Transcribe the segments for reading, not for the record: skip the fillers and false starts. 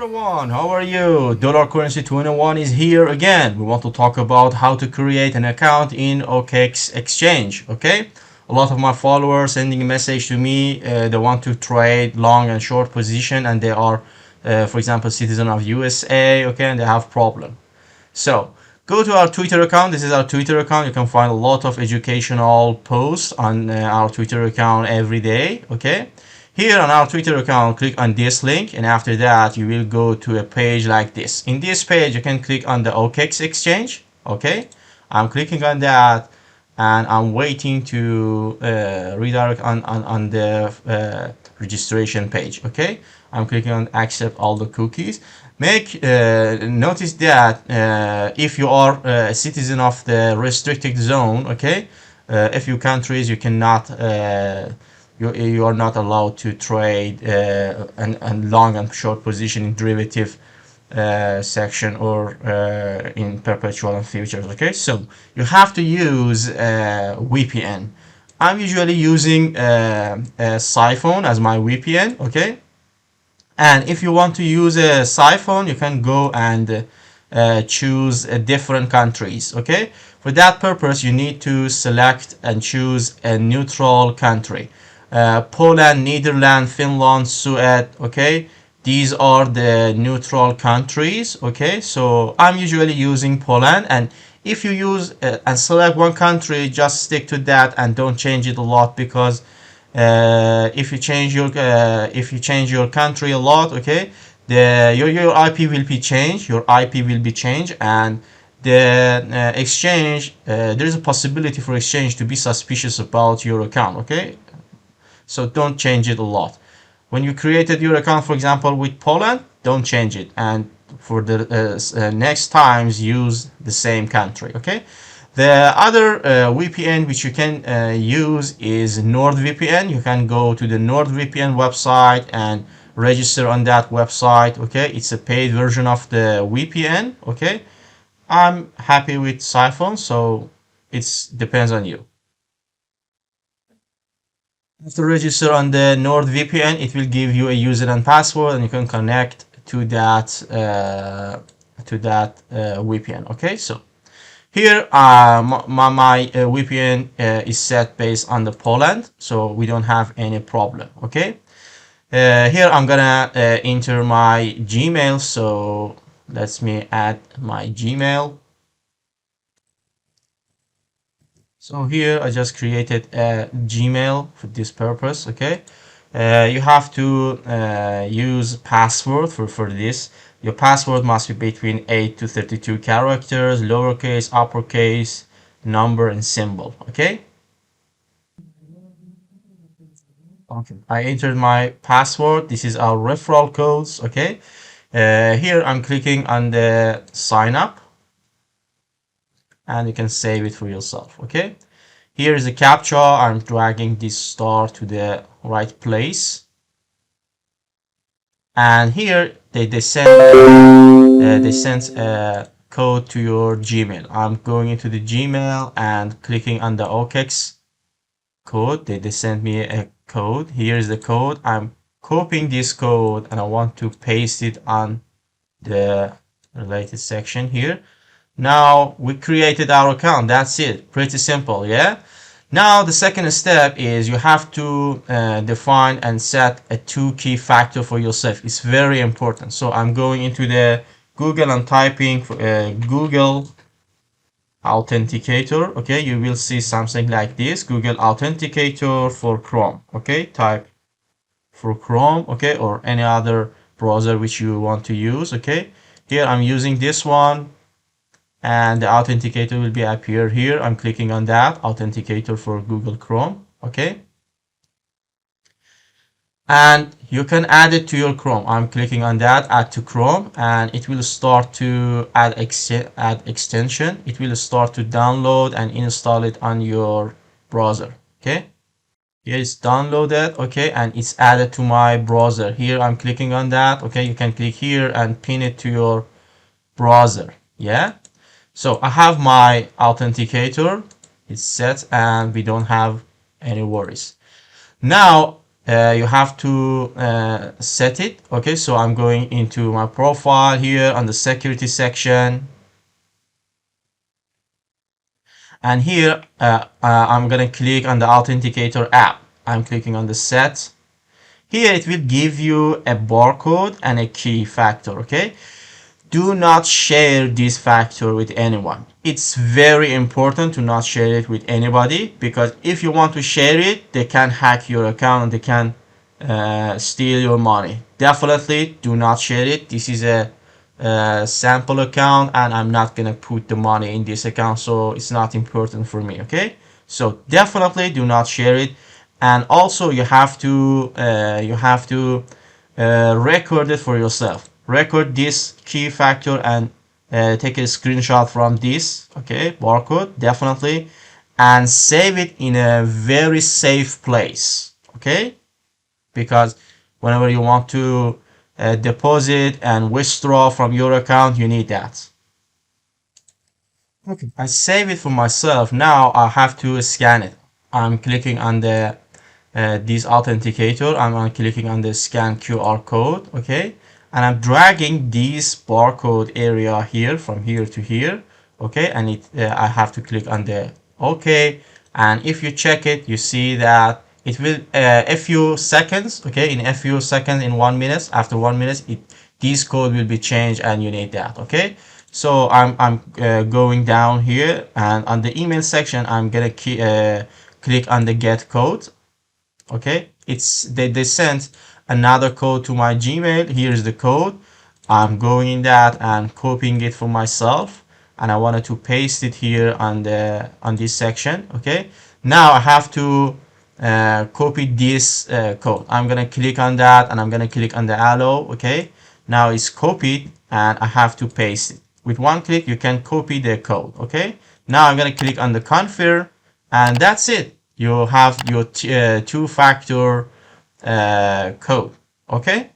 everyone, how are you? Dollar Currency 21 is here again. We want to talk about how to create an account in OKX Exchange. Okay, a lot of my followers sending a message to me. They want to trade long and short position, and they are, for example, citizen of USA. Okay, and they have problem. So go to our Twitter account. This is our Twitter account. You can find a lot of educational posts on our Twitter account every day. Okay. Here on our Twitter account, click on this link, and after that you will go to a page like this. In this page you can click on the OKX Exchange. Okay, I'm clicking on that and I'm waiting to redirect on the registration page. Okay, I'm clicking on accept all the cookies. Notice that if you are a citizen of the restricted zone, okay, a few countries you cannot you are not allowed to trade and long and short position in derivative section or in perpetual and futures. Okay, so you have to use VPN. I'm usually using Siphon as my VPN. Okay, and if you want to use a Siphon, you can go and choose different countries. Okay, for that purpose you need to select and choose a neutral country. Poland, Netherlands, Finland, Sweden. Okay, these are the neutral countries. Okay, so I'm usually using Poland, and if you use and select one country, just stick to that and don't change it a lot, because if you change your country a lot, okay, your IP will be changed. Your IP will be changed, and the exchange, there is a possibility for exchange to be suspicious about your account. Okay, so don't change it a lot. When you created your account, for example, with Poland, don't change it, and for the next times use the same country. Okay, the other VPN which you can use is NordVPN. You can go to the NordVPN website and register on that website. Okay, it's a paid version of the VPN. Okay, I'm happy with Siphon, so it depends on you. After register on the NordVPN, it will give you a user and password, and you can connect to that VPN. Okay, so here my VPN is set based on the Poland, so we don't have any problem. Okay, here I'm gonna enter my Gmail, so let me add my Gmail. So here I just created a Gmail for this purpose. Okay, you have to use password for this. Your password must be between 8 to 32 characters, lowercase, uppercase, number, and symbol. Okay. Okay. I entered my password. This is our referral codes. Okay. Here I'm clicking on the sign up, and you can save it for yourself. Okay, here is the captcha. I'm dragging this star to the right place, and here they send a code to your Gmail. I'm going into the Gmail and clicking on the OKX code. They sent me a code. Here is the code. I'm copying this code and I want to paste it on the related section here. Now we created our account. That's it. Pretty simple, yeah? Now the second step is you have to define and set a 2 key factor for yourself. It's very important. So I'm going into the Google and typing Google Authenticator. Okay, you will see something like this: Google Authenticator for Chrome. Okay, type for Chrome, okay, or any other browser which you want to use. Okay, here I'm using this one, and the authenticator will be appear here. I'm clicking on that authenticator for Google Chrome. Okay, and you can add it to your Chrome. I'm clicking on that, add to Chrome, and it will start to add extension. It will start to download and install it on your browser. Okay, here it's downloaded. Okay, and it's added to my browser. Here I'm clicking on that. Okay, you can click here and pin it to your browser. Yeah, so I have my authenticator, it's set, and we don't have any worries. Now you have to set it. Okay, so I'm going into my profile here on the security section, and here I'm gonna click on the authenticator app. I'm clicking on the set. Here it will give you a barcode and a key factor. Okay, do not share this factor with anyone. It's very important to not share it with anybody, because if you want to share it, they can hack your account and they can steal your money. Definitely do not share it. This is a sample account and I'm not gonna put the money in this account, so it's not important for me. Okay, so definitely do not share it. And also you have to record it for yourself. Record this key factor and take a screenshot from this, okay, barcode, definitely, and save it in a very safe place. Okay, because whenever you want to deposit and withdraw from your account, you need that. Okay, I save it for myself. Now I have to scan it. I'm clicking on the this authenticator. I'm clicking on the scan QR code. Okay, and I'm dragging this barcode area here from here to here. Okay, and I have to click on the OK. And if you check it, you see that it will a few seconds. Okay, in a few seconds, in 1 minute, after 1 minute, this code will be changed, and you need that. Okay, so I'm going down here, and on the email section, I'm gonna click on the get code. Okay, they sent another code to my Gmail. Here's the code. I'm going in that and copying it for myself, and I wanted to paste it here on this section. Okay, now I have to copy this code. I'm gonna click on that and I'm gonna click on the allow. Okay, now it's copied and I have to paste it. With one click you can copy the code. Okay, now I'm gonna click on the confirm, and that's it. You have your two-factor code. Okay,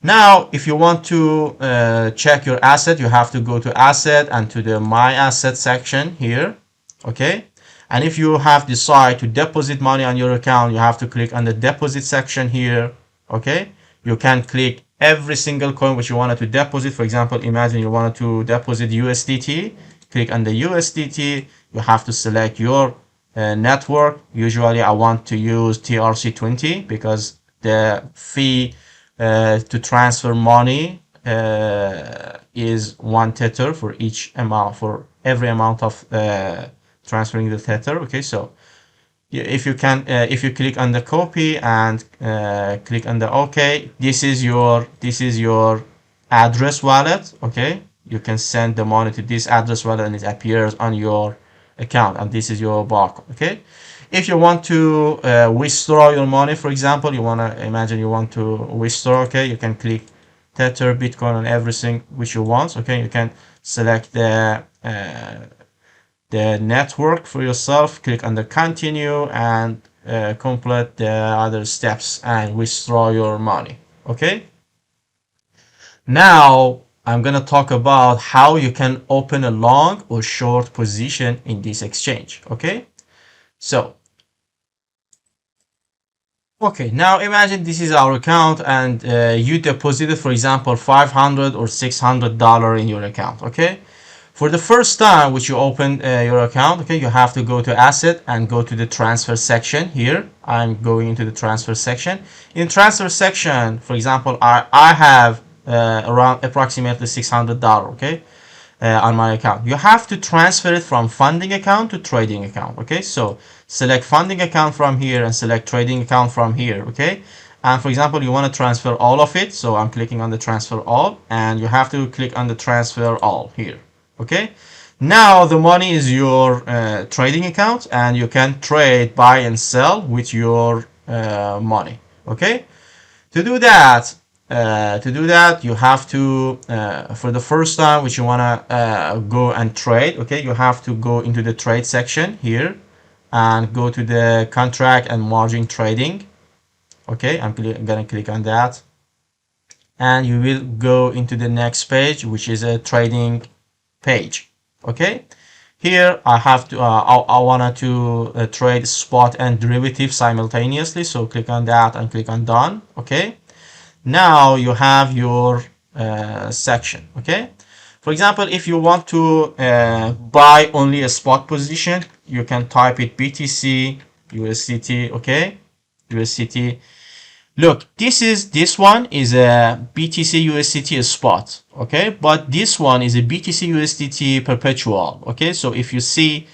now if you want to check your asset, you have to go to asset and to the my asset section here. Okay, and if you have decided to deposit money on your account, you have to click on the deposit section here. Okay, you can click every single coin which you wanted to deposit. For example, imagine you wanted to deposit USDT. Click on the USDT. You have to select your network. Usually I want to use TRC20 because the fee to transfer money is 1 tether for each amount, for every amount of transferring the tether. Okay, so if you click on the copy and click on the OK, this is your address wallet. Okay, you can send the money to this address wallet and it appears on your account, and this is your barcode. Okay, if you want to withdraw your money, for example, you want to imagine you want to withdraw. Okay, you can click tether, bitcoin, and everything which you want. Okay, you can select the network for yourself, click on the continue, and complete the other steps and withdraw your money. Okay, now I'm gonna talk about how you can open a long or short position in this exchange. Okay, so okay, now imagine this is our account and you deposited, for example, $500 or $600 in your account. Okay, for the first time which you open your account, okay, you have to go to asset and go to the transfer section here. I'm going into the transfer section. In transfer section, for example, I have around approximately $600, okay, on my account. You have to transfer it from funding account to trading account. Okay, so select funding account from here and select trading account from here. Okay, and for example, you want to transfer all of it, so I'm clicking on the transfer all, and you have to click on the transfer all here. Okay, now the money is your trading account, and you can trade, buy and sell with your money. Okay, to do that you have to for the first time which you want to go and trade, okay, you have to go into the trade section here and go to the contract and margin trading. Okay, I'm gonna click on that, and you will go into the next page, which is a trading page. Okay, Here I have to I wanted to trade spot and derivative simultaneously, so click on that and click on done. Okay, now you have your section. Okay, for example, if you want to buy only a spot position, you can type it BTC USDT. Okay, USDT. Look, this one is a BTC USDT spot, okay, but this one is a BTC USDT perpetual. Okay, so if you see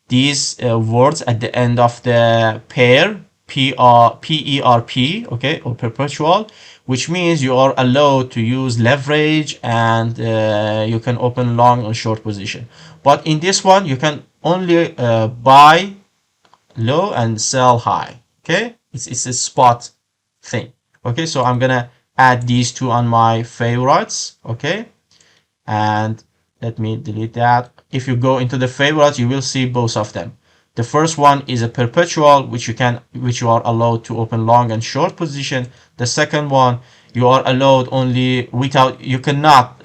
these words at the end of the pair, PERP, okay, or perpetual, which means you are allowed to use leverage, and you can open long or short position. But in this one, you can only buy low and sell high. Okay, it's a spot thing. Okay, so I'm gonna add these two on my favorites. Okay, and let me delete that. If you go into the favorites, you will see both of them. The first one is a perpetual, which you are allowed to open long and short position. The second one, you are allowed only without, you cannot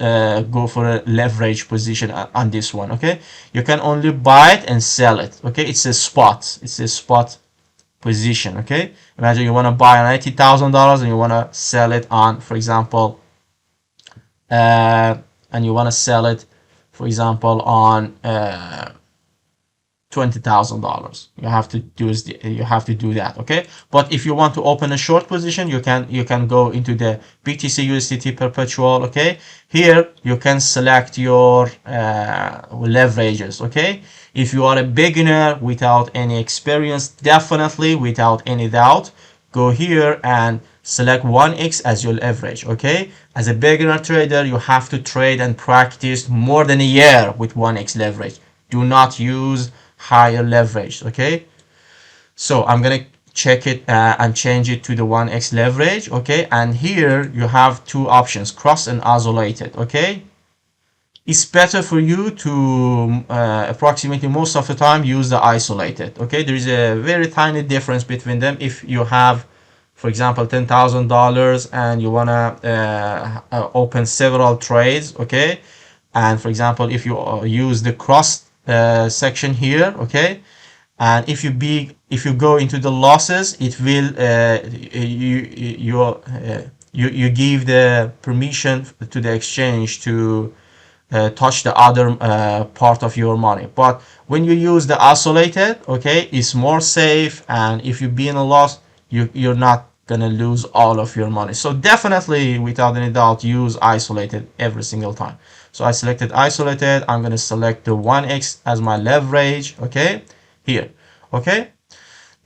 go for a leverage position on this one. Okay, you can only buy it and sell it. Okay, it's a spot position. Okay, imagine you want to buy on $80,000 and you want to sell it on, for example, and you want to sell it, for example, on $20,000. You have to do that. Okay, but if you want to open a short position, you can go into the BTC USDT perpetual. Okay, here you can select your leverages. Okay, if you are a beginner without any experience, definitely without any doubt, go here and select 1x as your leverage. Okay, as a beginner trader, you have to trade and practice more than a year with 1x leverage. Do not use higher leverage. Okay, so I'm gonna check it and change it to the 1x leverage. Okay, and here you have two options, cross and isolated. Okay, it's better for you to approximately most of the time use the isolated. Okay, there is a very tiny difference between them. If you have, for example, $10,000 and you want to open several trades, okay, and for example, if you use the cross section here, okay, and if you go into the losses, it will you give the permission to the exchange to touch the other part of your money. But when you use the isolated, okay, it's more safe, and if you be in a loss, you're not gonna lose all of your money. So definitely, without any doubt, use isolated every single time. So I selected isolated. I'm gonna select the 1x as my leverage. Okay, here. Okay,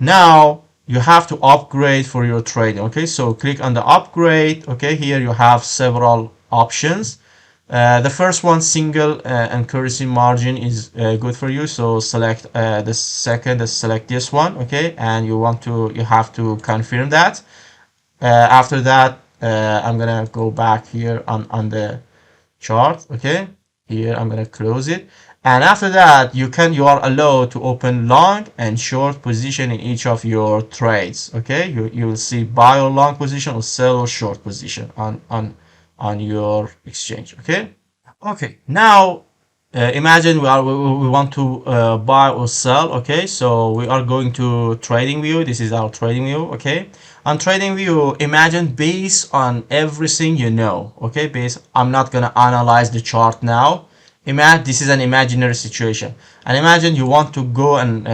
now you have to upgrade for your trading. Okay, so click on the upgrade. Okay, here you have several options. The first one, single and currency margin, is good for you. So select the second, select this one. Okay, and you have to confirm that. After that, I'm gonna go back here on the chart. Okay, here I'm gonna close it, and after that you are allowed to open long and short position in each of your trades. Okay, you will see buy or long position or sell or short position on your exchange. Okay, now imagine we want to buy or sell. Okay, so we are going to Tradingview. This is our Tradingview. Okay, on Tradingview, imagine based on everything you know. Okay, I'm not gonna analyze the chart now. Imagine this is an imaginary situation, and imagine you want to go and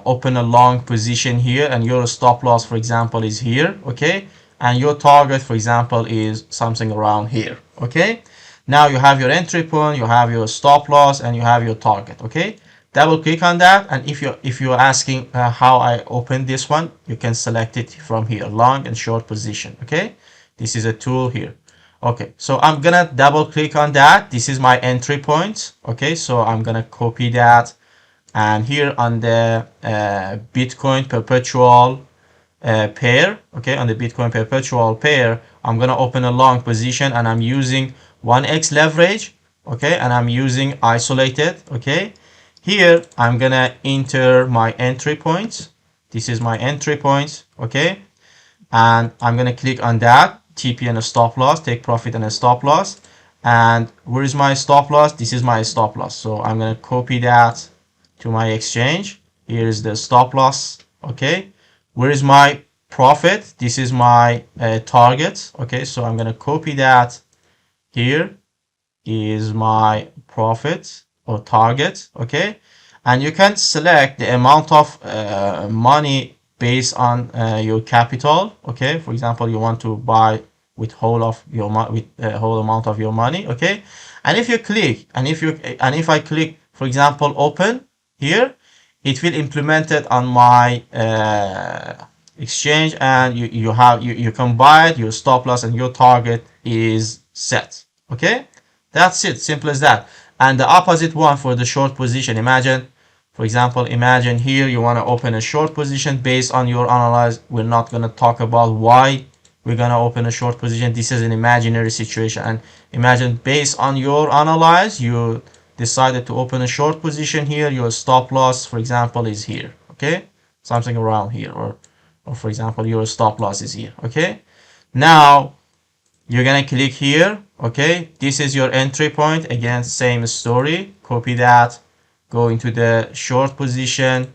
open a long position here, and your stop loss, for example, is here. Okay, and your target, for example, is something around here. Okay, now you have your entry point, you have your stop loss, and you have your target. Okay, double click on that, and if you're asking how I open this one, you can select it from here, long and short position. Okay, this is a tool here. Okay, so I'm gonna double click on that. This is my entry point. Okay, so I'm gonna copy that, and here on the Bitcoin perpetual pair, okay, on the Bitcoin perpetual pair, I'm gonna open a long position, and I'm using 1x leverage. Okay, and I'm using isolated. Okay, here I'm gonna enter my entry point. This is my entry point. Okay, and I'm gonna click on that, TP and a stop loss, take profit and a stop loss. And where is my stop loss? This is my stop loss. So I'm gonna copy that to my exchange. Here is the stop loss. Okay, where is my profit? This is my target. Okay, so I'm gonna copy that. Here is my profit or target. Okay, and you can select the amount of money based on your capital. Okay, for example, you want to buy with whole amount of your money. Okay, and if you click and if I click, for example, open here, it will implement it on my exchange, and you can buy it. Your stop loss and your target is set. Okay, that's it, simple as that. And the opposite one for the short position, imagine, for example, imagine here you want to open a short position based on your analyze. We're not going to talk about why we're going to open a short position. This is an imaginary situation, and imagine based on your analyze, you decided to open a short position here. Your stop loss, for example, is here. Okay, something around here, or for example, your stop loss is here. Okay, now you're gonna click here. Okay, this is your entry point. Again, same story. Copy that, go into the short position.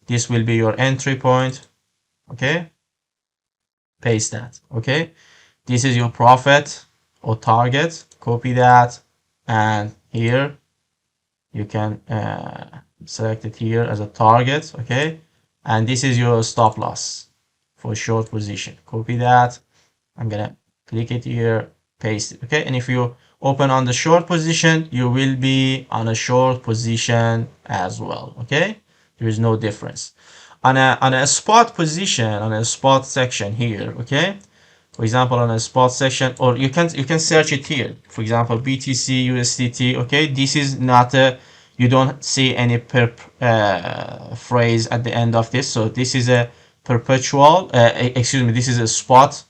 This will be your entry point. Okay, paste that. Okay, this is your profit or target. Copy that, and here you can select it here as a target. Okay, and this is your stop loss for short position. Copy that. I'm gonna click it here, paste it. Okay, and if you open on the short position, you will be on a short position as well. Okay, there is no difference. On a spot position, on a spot section here. Okay, for example, on a spot section, or you can search it here. For example, BTC USDT. Okay, this is not a, you don't see any phrase at the end of this, so this is a perpetual excuse me, this is a spot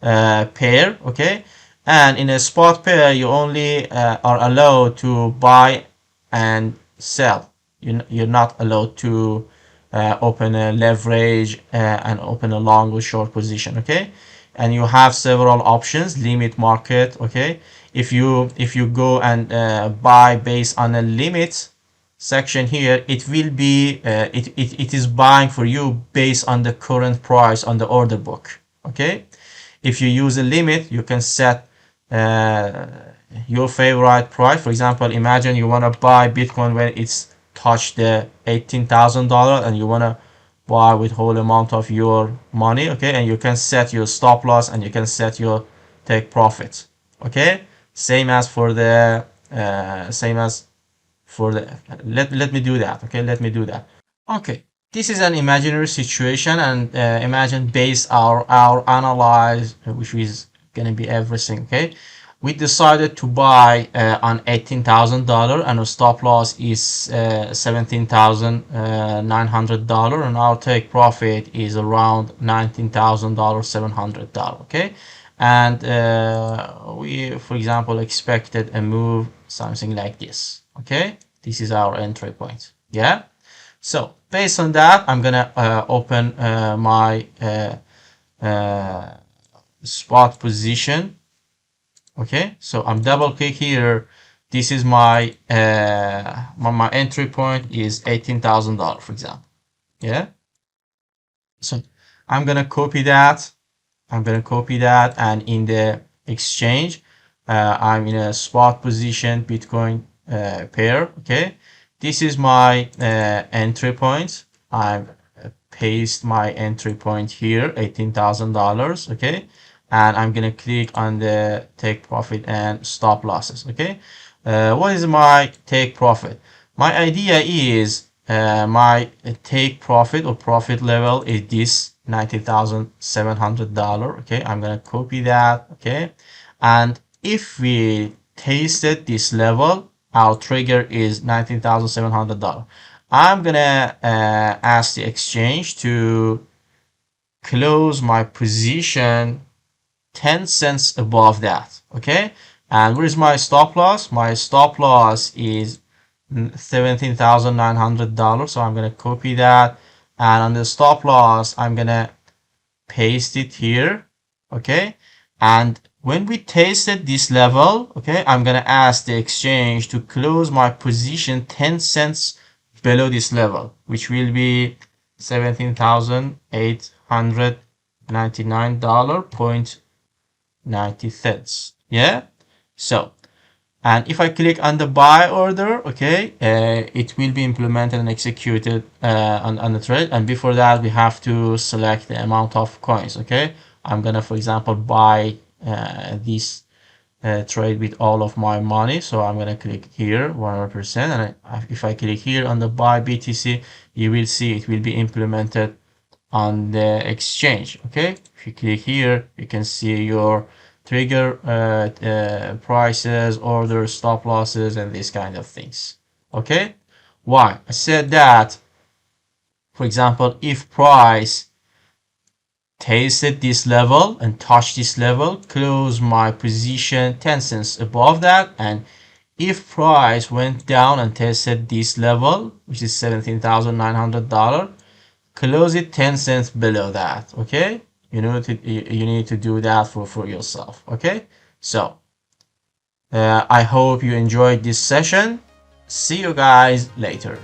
pair. Okay, and in a spot pair you only are allowed to buy and sell. You're not allowed to open a leverage and open a long or short position. Okay, and you have several options, limit market. Okay, if you go and buy based on a limit section here, it will be it is buying for you based on the current price on the order book. Okay, if you use a limit, you can set your favorite price. For example, imagine you want to buy Bitcoin when it's touched the $18,000 and you want to buy with whole amount of your money. Okay, and you can set your stop loss and you can set your take profit. Okay, same as for the let me do that. Okay, let me do that. Okay, this is an imaginary situation, and imagine base our analyze, which is gonna be everything. Okay, we decided to buy on $18,000 and our stop loss is $17,900, and our take profit is around $19,700. Okay, and we, for example, expected a move something like this. Okay, this is our entry point. Yeah, so based on that, I'm gonna open my spot position. Okay, so I'm double click here. This is my my entry point is $18,000, for example. Yeah, so I'm gonna copy that. And in the exchange, I'm in a spot position Bitcoin pair. Okay, this is my entry point. I paste my entry point here, $18,000. Okay, and I'm gonna click on the take profit and stop losses. Okay, what is my take profit? My idea is my take profit or profit level is this $19,700. Okay, I'm gonna copy that. Okay, and if we tasted this level, our trigger is $19,700. I'm gonna ask the exchange to close my position 10 cents above that. Okay, and where is my stop loss? My stop loss is $17,900. So I'm gonna copy that, and on the stop loss I'm gonna paste it here. Okay, and when we tasted this level, okay, I'm gonna ask the exchange to close my position 10 cents below this level, which will be $17,899.90. Yeah. So, and if I click on the buy order, okay, it will be implemented and executed on the trade. And before that, we have to select the amount of coins. Okay, I'm gonna, for example, buy this trade with all of my money. So I'm gonna click here 100%, and if I click here on the buy BTC, you will see it will be implemented on the exchange. Okay, if you click here, you can see your trigger prices, orders, stop losses, and these kind of things. Okay, why I said that? For example, if price tasted this level and touched this level, close my position 10 cents above that, and if price went down and tested this level, which is $17,900, close it 10 cents below that. Okay, you need to do that for yourself. Okay, so I hope you enjoyed this session. See you guys later.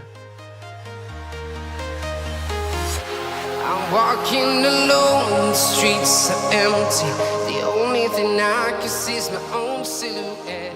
I'm walking alone, the streets are empty. The only thing I can see is my own silhouette.